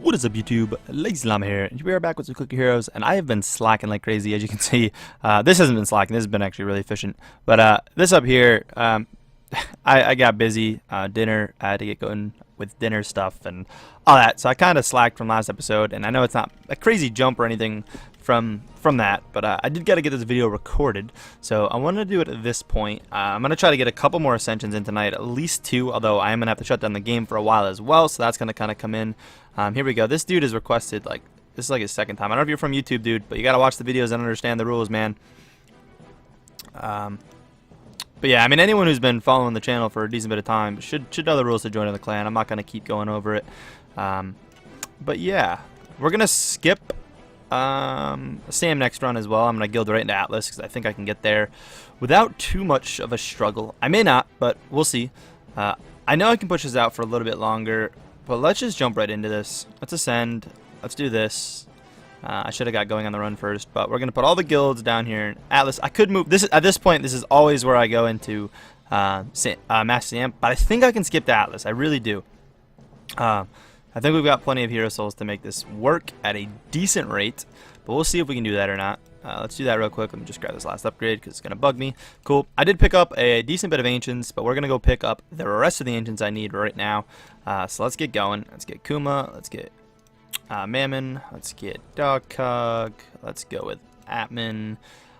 What is up, YouTube? LazeeLlama here, and we are back with some Cookie Heroes, and I have been slacking like crazy, as you can see. This hasn't been slacking, this has been actually really efficient. But this up here, I got busy, dinner, I had to get going with dinner stuff and all that, so I kind of slacked from last episode, and I know it's not a crazy jump or anything from that, but I did gotta get this video recorded, so I wanted to do it at this point. I'm gonna try to get a couple more ascensions in tonight, at least 2, although I am gonna have to shut down the game for a while as well, so that's gonna kind of come in. Here we go. This dude has requested, like, this is like his second time. I don't know if you're from YouTube, dude, but you gotta watch the videos and understand the rules, man. But yeah, I mean, anyone who's been following the channel for a decent bit of time should know the rules to join the clan. I'm not gonna keep going over it. But yeah, we're gonna skip Sam next run as well. I'm gonna guild right into Atlas because I think I can get there without too much of a struggle. I may not, but we'll see. I know I can push this out for a little bit longer, but let's just jump right into this. Let's ascend. Let's do this. I should have got going on the run first, but we're gonna put all the guilds down here. Atlas, I could move this at this point. This is always where I go into Master Sam, but I think I can skip to Atlas. I really do. I think we've got plenty of hero souls to make this work at a decent rate, but we'll see if we can do that or not. Let's do that real quick. Let me just grab this last upgrade because it's going to bug me. Cool. I did pick up a decent bit of ancients, but we're going to go pick up the rest of the ancients I need right now. So let's get going. Let's get Kuma. Let's get Mammon. Let's get Dogcog. Let's go with Atman.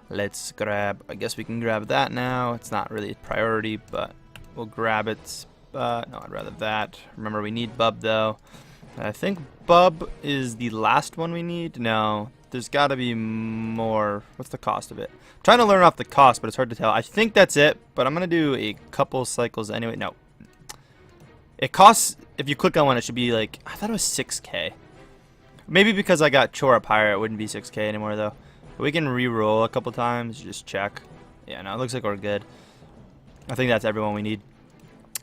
Let's grab, I guess we can grab that now. It's not really a priority, but we'll grab it. No, I'd rather that. Remember, we need Bub, though. I think Bub is the last one we need. No, there's got to be more. What's the cost of it? I'm trying to learn off the cost, but it's hard to tell. I think that's it, but I'm going to do a couple cycles anyway. No. It costs, if you click on one, it should be like, I thought it was 6K. Maybe because I got Chore up higher, it wouldn't be 6K anymore, though. But we can re-roll a couple times, just check. Yeah, no, it looks like we're good. I think that's everyone we need.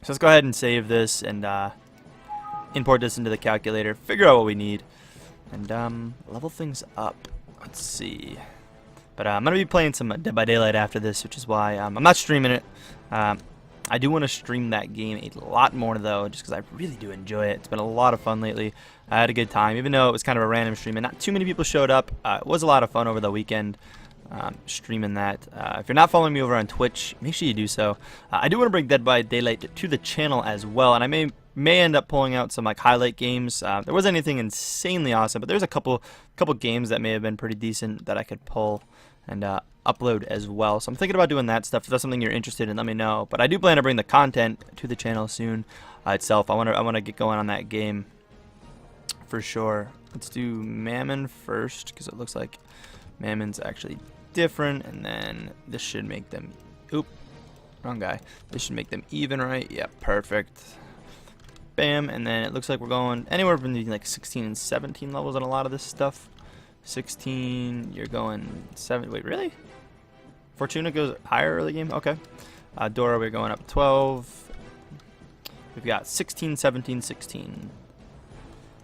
So let's go ahead and save this and import this into the calculator, figure out what we need, and level things up. Let's see. But I'm going to be playing some Dead by Daylight after this, which is why I'm not streaming it. I do want to stream that game a lot more, though, just because I really do enjoy it. It's been a lot of fun lately. I had a good time, even though it was kind of a random stream and not too many people showed up. It was a lot of fun over the weekend. Streaming that. If you're not following me over on Twitch, make sure you do so. I do want to bring Dead by Daylight to the channel as well, and I may end up pulling out some like highlight games. There wasn't anything insanely awesome, but there's a couple games that may have been pretty decent that I could pull and upload as well. So I'm thinking about doing that stuff. If that's something you're interested in, let me know. But I do plan to bring the content to the channel soon itself. I want to get going on that game for sure. Let's do Mammon first because it looks like Mammon's actually different, and then this should make them, oop, wrong guy. This should make them even, right? Yeah, perfect. Bam, and then it looks like we're going anywhere between like 16 and 17 levels on a lot of this stuff. 16, you're going 7, wait, really? Fortuna goes higher early game? Okay. Dora, we're going up 12. We've got 16, 17, 16.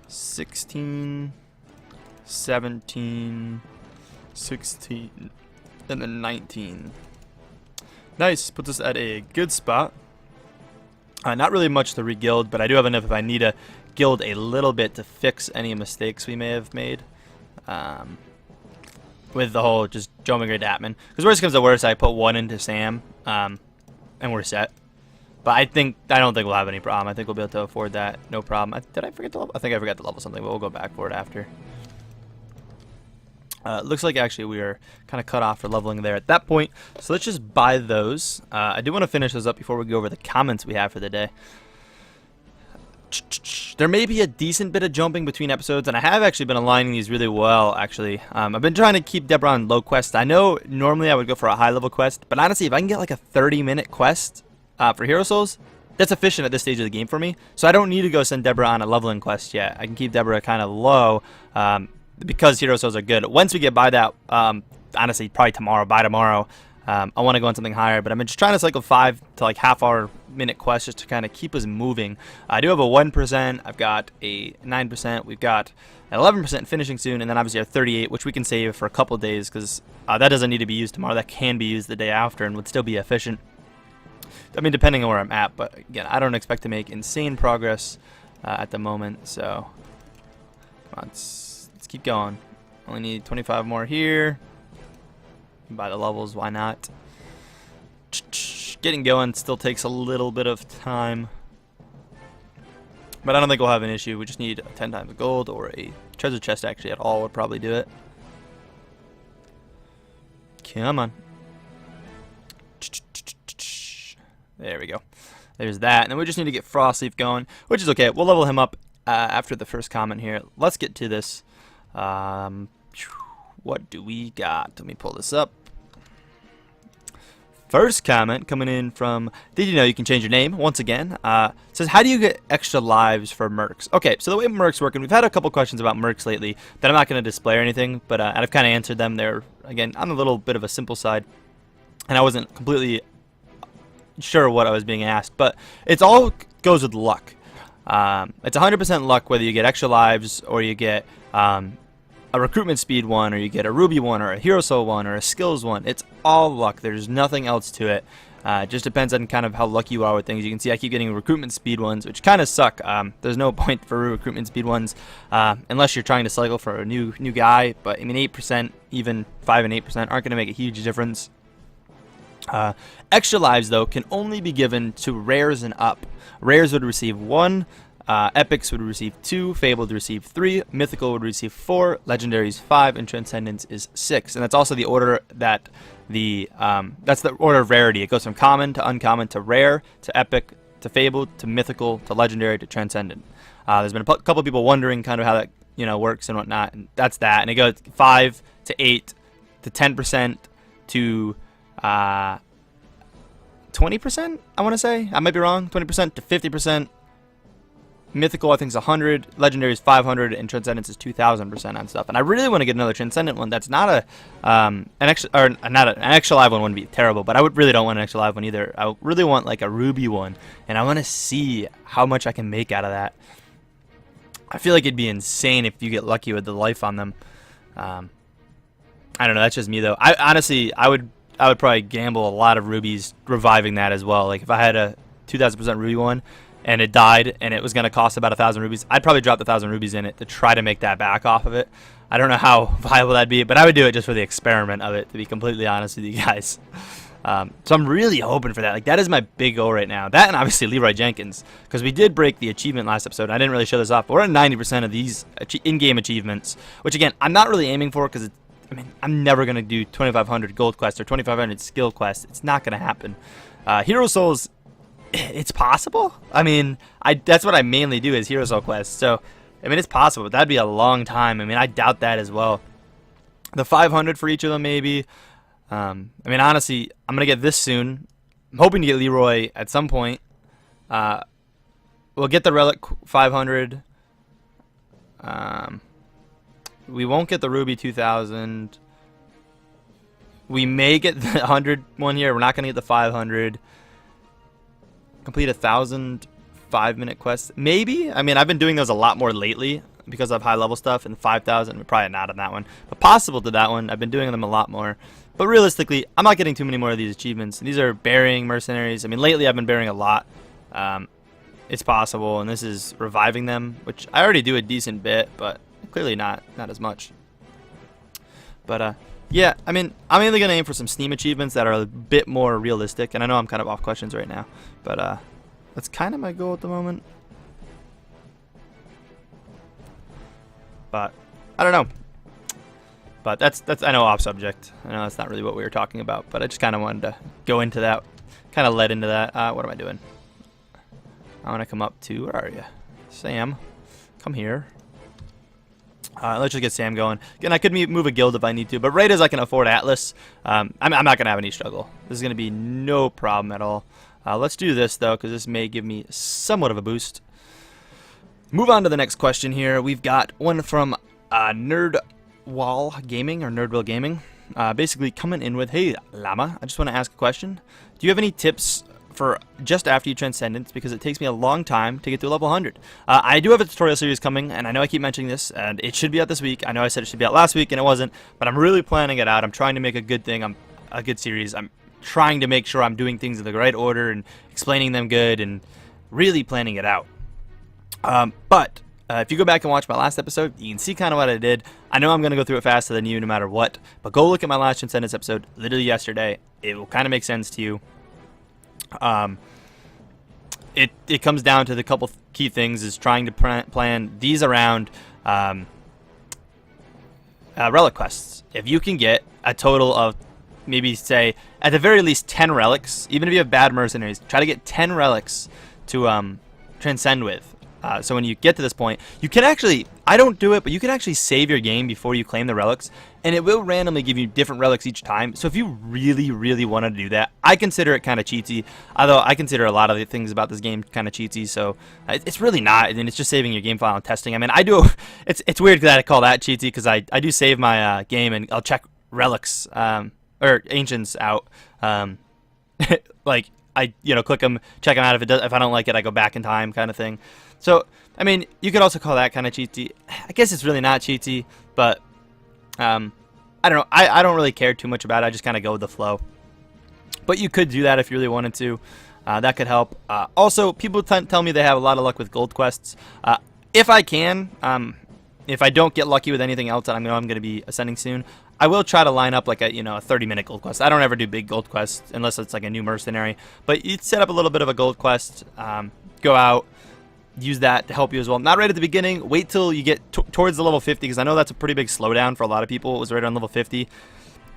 16, 17, 16, and then 19. Nice, puts us at a good spot. Not really much to re-guild, but I do have enough if I need to guild a little bit to fix any mistakes we may have made. With the whole just jumping right to Atman. Because worst comes to worst, I put 1 into Sam, and we're set. But I don't think we'll have any problem. I think we'll be able to afford that, no problem. Did I forget to level? I think I forgot to level something, but we'll go back for it after. Looks like actually we are kind of cut off for leveling there at that point. So let's just buy those. I do want to finish those up before we go over the comments we have for the day. There may be a decent bit of jumping between episodes, and I have actually been aligning these really well, actually. I've been trying to keep Deborah on low quest. I know normally I would go for a high level quest, but honestly, if I can get like a 30-minute quest for Hero Souls, that's efficient at this stage of the game for me. So I don't need to go send Deborah on a leveling quest yet. I can keep Deborah kind of low, because Hero Souls are good. Once we get by that, honestly, probably by tomorrow, I want to go on something higher, but I'm just trying to cycle 5 to like half-hour minute quests just to kind of keep us moving. I do have a 1%, I've got a 9%, we've got an 11% finishing soon, and then obviously a 38, which we can save for a couple days because that doesn't need to be used tomorrow. That can be used the day after and would still be efficient. I mean, depending on where I'm at, but again, I don't expect to make insane progress at the moment, so Let's keep going. Only need 25 more here. Buy the levels, why not? Getting going still takes a little bit of time. But I don't think we'll have an issue. We just need 10 times the gold, or a treasure chest actually at all would probably do it. Come on. There we go. There's that. And then we just need to get Frostleaf going, which is okay. We'll level him up after the first comment here. Let's get to this. What do we got? Let me pull this up. First comment coming in from, did you know you can change your name? Once again, says, how do you get extra lives for mercs? Okay, so the way mercs work, and we've had a couple questions about mercs lately that I'm not going to display or anything, but I've kind of answered them. They're, again, on a little bit of a simple side, and I wasn't completely sure what I was being asked, but it's all goes with luck. It's 100% luck whether you get extra lives or you get a recruitment speed one, or you get a ruby one, or a hero soul one, or a skills one. It's all luck. There's nothing else to it. It just depends on kind of how lucky you are with things. You can see I keep getting recruitment speed ones, which kind of suck. There's no point for recruitment speed ones unless you're trying to cycle for a new guy. But I mean, 8%, even 5 and 8% aren't going to make a huge difference. Extra lives though can only be given to rares and up. Rares would receive 1. Epics would receive 2, Fable would receive 3, Mythical would receive 4, Legendaries 5, and Transcendence is 6. And that's also the order that that's the order of rarity. It goes from common to uncommon to rare to epic to Fable to Mythical to Legendary to Transcendent. There's been a couple of people wondering kind of how that works and whatnot, and that's that. And it goes 5 to 8 to 10% to 20%. I want to say, I might be wrong. 20% to 50%. Mythical, I think, is 100. Legendary is 500, and Transcendence is 2,000% on stuff. And I really want to get another Transcendent one. That's not an extra live one wouldn't be terrible, but I really don't want an extra live one either. I really want like a ruby one, and I want to see how much I can make out of that. I feel like it'd be insane if you get lucky with the life on them. I don't know. That's just me though. I would probably gamble a lot of rubies reviving that as well. Like if I had a 2,000% ruby one, and it died, and it was going to cost about 1,000 rubies, I'd probably drop the 1,000 rubies in it to try to make that back off of it. I don't know how viable that'd be, but I would do it just for the experiment of it, to be completely honest with you guys. So I'm really hoping for that. Like, that is my big goal right now. That and obviously Leroy Jenkins, because we did break the achievement last episode. I didn't really show this off, but we're at 90% of these in-game achievements, which, again, I'm not really aiming for, because I'm never going to do 2,500 gold quests or 2,500 skill quests. It's not going to happen. Hero Souls, it's possible. I mean, that's what I mainly do is Hero Soul quests. So, I mean, it's possible, but that'd be a long time. I mean, I doubt that as well. The 500 for each of them, maybe. I mean, honestly, I'm going to get this soon. I'm hoping to get Leroy at some point. We'll get the Relic 500. We won't get the Ruby 2000. We may get the 100 one year. We're not going to get the 500. Complete 1,000 5-minute quests. Maybe. I mean, I've been doing those a lot more lately because of high level stuff, and 5,000. We're probably not on that one, but possible to that one. I've been doing them a lot more. But realistically, I'm not getting too many more of these achievements. These are burying mercenaries. I mean, lately I've been burying a lot. It's possible, and this is reviving them, which I already do a decent bit, but clearly not as much. But yeah, I mean, I'm mainly going to aim for some Steam achievements that are a bit more realistic, and I know I'm kind of off questions right now, but that's kind of my goal at the moment. But I don't know. But that's I know off subject. I know that's not really what we were talking about, but I just kind of wanted to go into that, kind of led into that. What am I doing? I want to come up to, where are you? Sam, come here. Let's just get Sam going. Again, I could move a guild if I need to, but right as I can afford Atlas, I'm not going to have any struggle. This is going to be no problem at all. Let's do this, though, because this may give me somewhat of a boost. Move on to the next question here. We've got one from Nerdwall Gaming, or Nerdwill Gaming. Basically coming in with, hey, Llama, I just want to ask a question. Do you have any tips for just after you transcendence, because it takes me a long time to get to level 100. I do have a tutorial series coming, and I know I keep mentioning this, and it should be out this week. I know I said it should be out last week, and it wasn't, but I'm really planning it out. I'm trying to make a good thing, a good series. I'm trying to make sure I'm doing things in the right order and explaining them good and really planning it out. But if you go back and watch my last episode, you can see kind of what I did. I know I'm going to go through it faster than you no matter what, but go look at my last transcendence episode literally yesterday. It will kind of make sense to you. It comes down to the couple key things is trying to plan these around relic quests. If you can get a total of maybe say at the very least 10 relics, even if you have bad mercenaries, try to get 10 relics to transcend with. So when you get to this point, you can actually, I don't do it, but you can actually save your game before you claim the relics, and it will randomly give you different relics each time. So if you really, really want to do that, I consider it kind of cheaty, although I consider a lot of the things about this game kind of cheaty, so it's really not. I mean, it's just saving your game file and testing. I mean, I do, it's weird that I call that cheaty, because I do save my game, and I'll check relics, or ancients out, like, I click them, check them out. If I don't like it, I go back in time, kind of thing. So I mean, you could also call that kind of cheaty. I guess it's really not cheaty, but I don't know. I don't really care too much about it. I just kind of go with the flow. But you could do that if you really wanted to. That could help. Also, people tell me they have a lot of luck with gold quests. If I can, if I don't get lucky with anything else that I know I'm going to be ascending soon, I will try to line up like a 30-minute gold quest. I don't ever do big gold quests unless it's like a new mercenary. But you'd set up a little bit of a gold quest, go out, use that to help you as well. Not right at the beginning. Wait till you get towards the level 50, because I know that's a pretty big slowdown for a lot of people. It was right on level 50.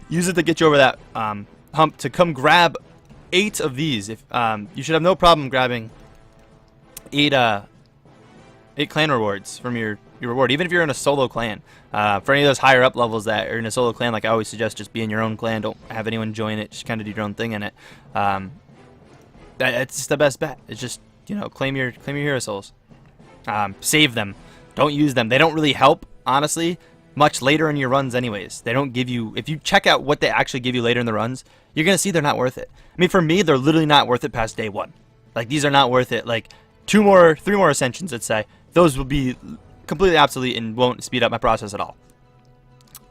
Use it to get you over that hump to come grab 8 of these. If you should have no problem grabbing 8 clan rewards from your reward, even if you're in a solo clan. For any of those higher up levels that are in a solo clan, like I always suggest, just be in your own clan. Don't have anyone join it. Just kind of do your own thing in it. It's the best bet. It's just claim your hero souls. Save them. Don't use them. They don't really help, honestly, much later in your runs anyways. They don't give you, if you check out what they actually give you later in the runs, you're going to see they're not worth it. I mean, for me, they're literally not worth it past day 1. Like, these are not worth it. Like, 3 more ascensions, let's say. Those will be completely obsolete and won't speed up my process at all.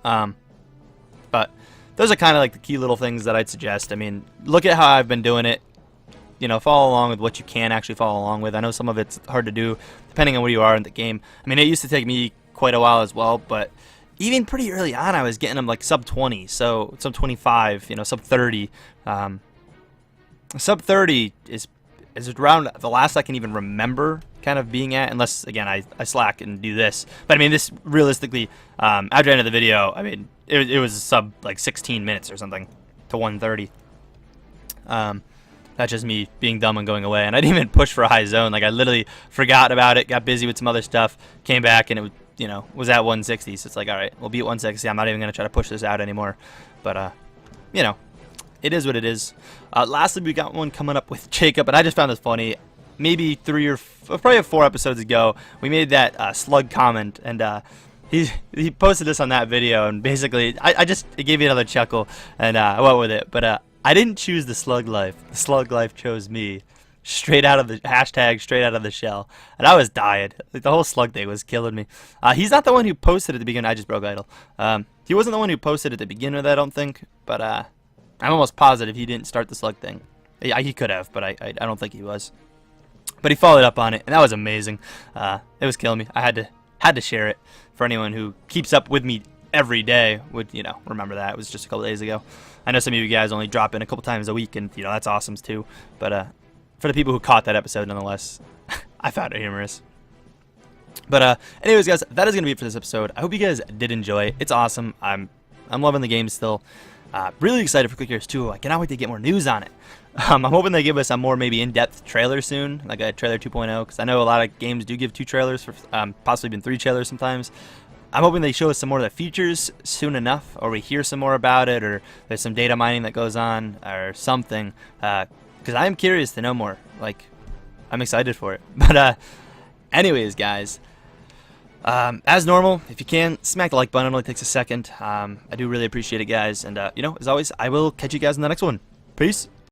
But those are kind of like the key little things that I'd suggest. I mean, look at how I've been doing it. Follow along with what you can actually follow along with. I know some of it's hard to do depending on where you are in the game. I mean, it used to take me quite a while as well, but even pretty early on, I was getting them like sub 20, so sub 25, sub 30. Sub 30 is around the last I can even remember kind of being at, unless again I slack and do this. But I mean, this realistically, after the end of the video, I mean, it was a sub like 16 minutes or something to 130. That's just me being dumb and going away, and I didn't even push for a high zone. Like, I literally forgot about it, got busy with some other stuff, came back, and it was at 160. So it's like, all right, we'll be at 160. I'm not even gonna try to push this out anymore. But it is what it is. Lastly, we got one coming up with Jacob, and I just found this funny. Maybe 3 or probably 4 episodes ago, we made that slug comment, and he posted this on that video, and basically it gave me another chuckle, and I went with it. But I didn't choose the slug life. The slug life chose me. Straight out of the hashtag, straight out of the shell. And I was dying. Like, the whole slug thing was killing me. He's not the one who posted at the beginning. I just broke idle. He wasn't the one who posted at the beginning of that, I don't think. But I'm almost positive he didn't start the slug thing. Yeah, he could have, but I don't think he was. But he followed up on it, and that was amazing. It was killing me. I had to share it for anyone who keeps up with me every day. Would remember that. It was just a couple days ago. I know some of you guys only drop in a couple times a week, and that's awesome too. But for the people who caught that episode, nonetheless, I found it humorous. But anyways, guys, that is gonna be it for this episode. I hope you guys did enjoy. It's awesome. I'm loving the game still. Really excited for Quick Heroes 2. I cannot wait to get more news on it. I'm hoping they give us a more maybe in-depth trailer soon, like a trailer 2.0, because I know a lot of games do give 2 trailers, for possibly even 3 trailers sometimes. I'm hoping they show us some more of the features soon enough, or we hear some more about it, or there's some data mining that goes on, or something. Because I am curious to know more. Like, I'm excited for it. But anyways, guys, as normal, if you can, smack the like button. It only takes a second. I do really appreciate it, guys. And as always, I will catch you guys in the next one. Peace.